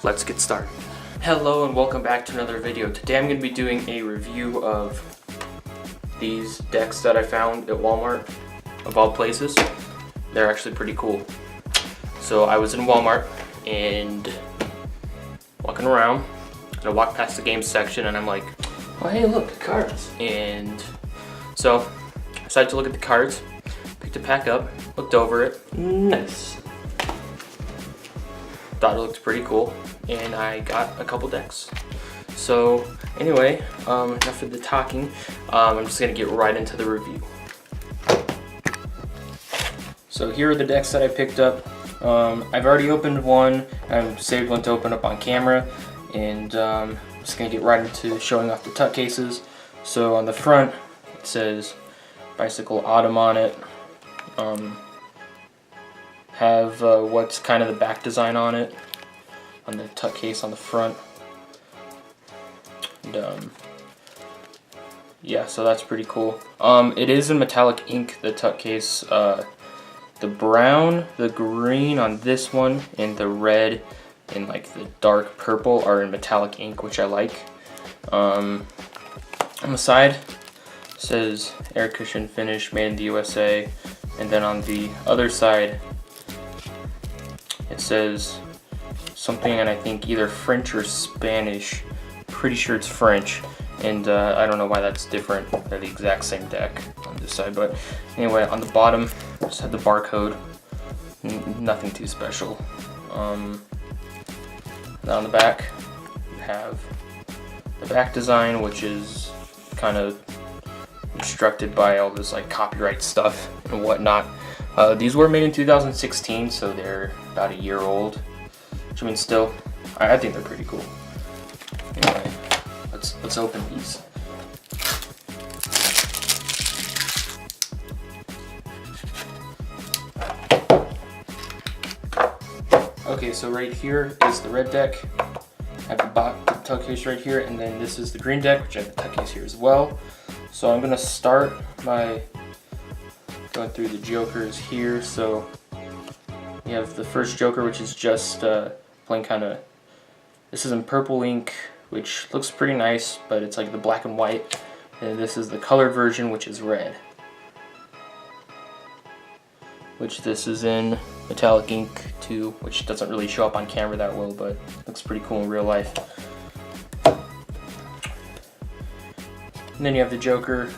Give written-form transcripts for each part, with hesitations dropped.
let's get started. Hello and welcome back to another video. Today I'm going to be doing a review of these decks that I found at Walmart, of all places. They're actually pretty cool. So I was in Walmart and walking around, and I walked past the games section and I'm like, oh hey look, cards. And so I decided to look at the cards, picked a pack up, looked over it, nice. Thought it looked pretty cool, and I got a couple decks. So anyway, enough of the talking, I'm just gonna get right into the review. So here are the decks that I picked up. I've already opened one. I've saved one to open up on camera, and I'm just gonna get right into showing off the tuck cases. So on the front it says Bicycle Autumn on it. Have what's kind of the back design on it, on the tuck case on the front. And yeah, so that's pretty cool. It is in metallic ink, the tuck case. The brown, the green on this one, and the red and like the dark purple are in metallic ink, which I like. On the side it says air cushion finish, made in the USA, and then on the other side it says something, and I think either French or Spanish. Pretty sure it's French, and I don't know why that's different. They're the exact same deck on this side, but anyway, on the bottom just had the barcode. Nothing too special. And on the back you have the back design, which is kind of obstructed by all this like copyright stuff and whatnot. These were made in 2016, so they're about a year old, which I mean still, I think they're pretty cool. Anyway, let's open these. Okay, so right here is the red deck. I have the tuck case right here, and then this is the green deck, which I have the tuck case here as well. So I'm gonna start by going through the jokers here. So we have the first joker, which is just plain kind of, this is in purple ink, which looks pretty nice, but it's like the black and white. And this is the colored version, which is red, which this is in metallic ink too, which doesn't really show up on camera that well, but looks pretty cool in real life. And then you have the joker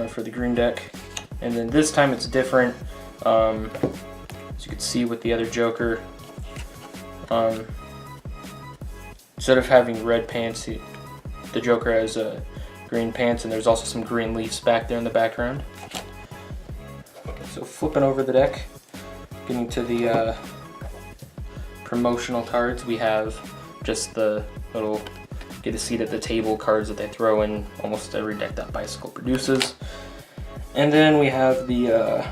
for the green deck, and then this time it's different. As you can see with the other joker, instead of having red pants, the joker has green pants, and there's also some green leaves back there in the background. So flipping over the deck, getting to the promotional cards, we have just the little get a seat at the table cards that they throw in almost every deck that Bicycle produces. And then we have the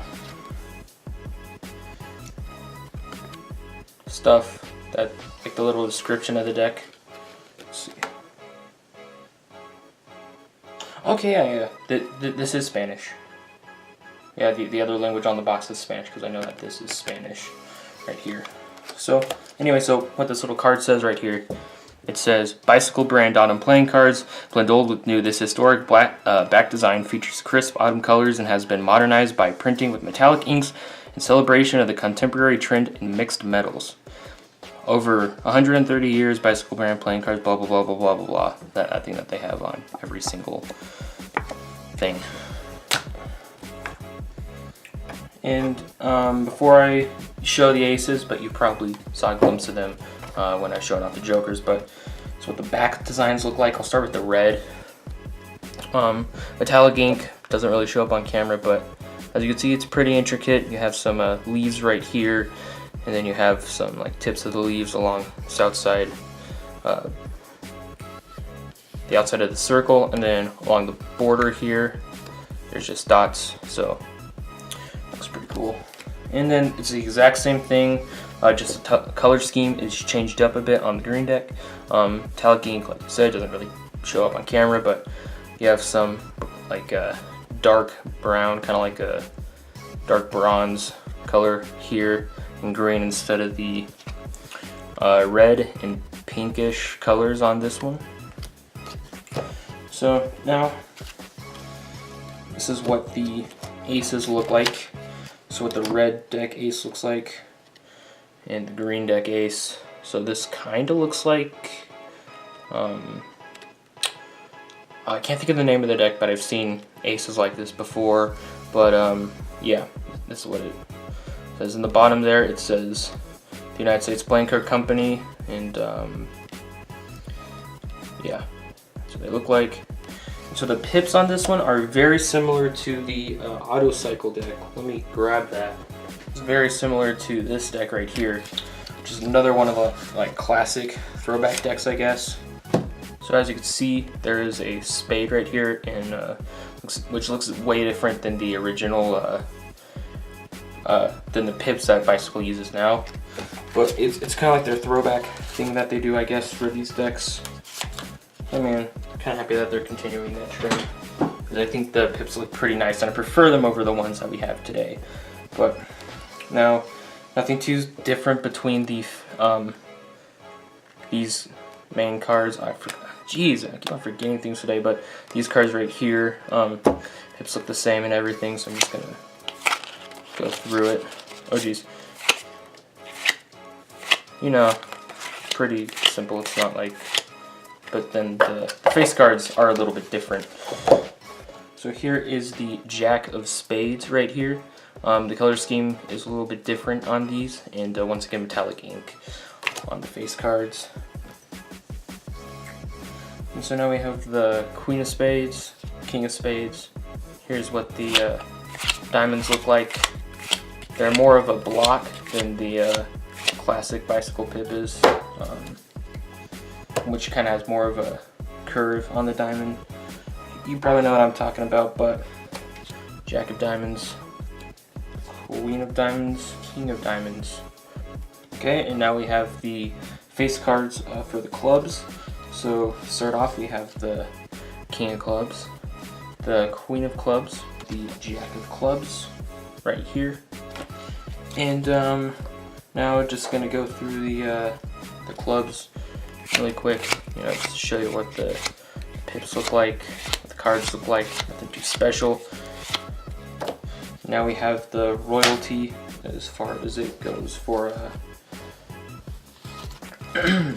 stuff that, like the little description of the deck. Let's see. Okay, yeah. This is Spanish. Yeah, the other language on the box is Spanish, because I know that this is Spanish right here. So anyway, so what this little card says right here, it says Bicycle brand autumn playing cards, blend old with new. This historic black back design features crisp autumn colors and has been modernized by printing with metallic inks in celebration of the contemporary trend in mixed metals. Over 130 years, Bicycle brand playing cards, blah blah blah blah blah blah blah. That I think that they have on every single thing. And before I show the aces, but you probably saw a glimpse of them when I showed off the jokers, but that's what the back designs look like. I'll start with the red. Metallic ink doesn't really show up on camera, but as you can see, it's pretty intricate. You have some leaves right here, and then you have some like tips of the leaves along the south side, the outside of the circle, and then along the border here, there's just dots. So looks pretty cool. And then it's the exact same thing, just the color scheme is changed up a bit on the green deck. Metallic ink, like I said, doesn't really show up on camera, but you have some like dark brown, kind of like a dark bronze color here, and green instead of the red and pinkish colors on this one. So now, this is what the aces look like. So what the red deck ace looks like, and the green deck ace. So this kind of looks like, I can't think of the name of the deck, but I've seen aces like this before. But yeah, this is what it says. In the bottom there, it says the United States Playing Card Company, and yeah, that's what they look like. So the pips on this one are very similar to the Auto Cycle deck. Let me grab that. It's very similar to this deck right here, which is another one of the like classic throwback decks, I guess. So as you can see, there is a spade right here, and which looks way different than the original, than the pips that Bicycle uses now. But it's kind of like their throwback thing that they do, I guess, for these decks. I mean, kind of happy that they're continuing that trend, because I think the pips look pretty nice, and I prefer them over the ones that we have today. But now, nothing too different between the these main cards. I forgot. Jeez, I keep on forgetting things today. But these cards right here, pips look the same and everything. So I'm just gonna go through it. Oh jeez. You know, pretty simple. It's not like. But then the face cards are a little bit different. So here is the Jack of Spades right here. The color scheme is a little bit different on these, and once again metallic ink on the face cards. And so now we have the Queen of Spades, King of Spades. Here's what the diamonds look like. They're more of a block than the classic Bicycle pip is. Which kind of has more of a curve on the diamond. You probably know what I'm talking about, but Jack of Diamonds, Queen of Diamonds, King of Diamonds. Okay, and now we have the face cards for the clubs. So to start off, we have the King of Clubs, the Queen of Clubs, the Jack of Clubs, right here. And now just gonna go through the clubs really quick, you know, just to show you what the pips look like, what the cards look like, nothing too special. Now we have the royalty as far as it goes for the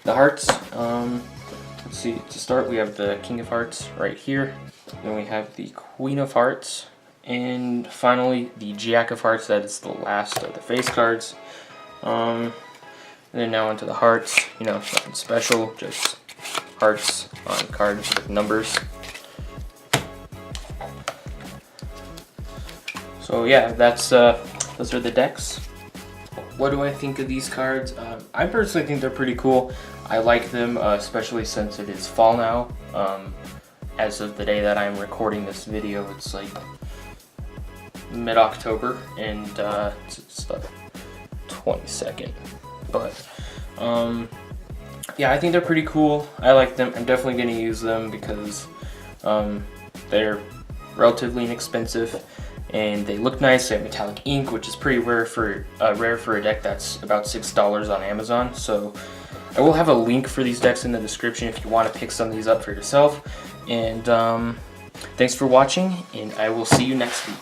hearts. Let's see, to start we have the King of Hearts right here, then we have the Queen of Hearts, and finally the Jack of Hearts. That is the last of the face cards. And then now into the hearts, you know, nothing special, just hearts on cards with numbers. So yeah, that's those are the decks. What do I think of these cards? I personally think they're pretty cool. I like them, especially since it is fall now. As of the day that I'm recording this video, it's like mid-October, and it's the 22nd. But yeah, I think they're pretty cool. I like them. I'm definitely going to use them because they're relatively inexpensive and they look nice. They have metallic ink, which is pretty rare for a deck that's about $6 on Amazon. So I will have a link for these decks in the description if you want to pick some of these up for yourself. And thanks for watching, and I will see you next week.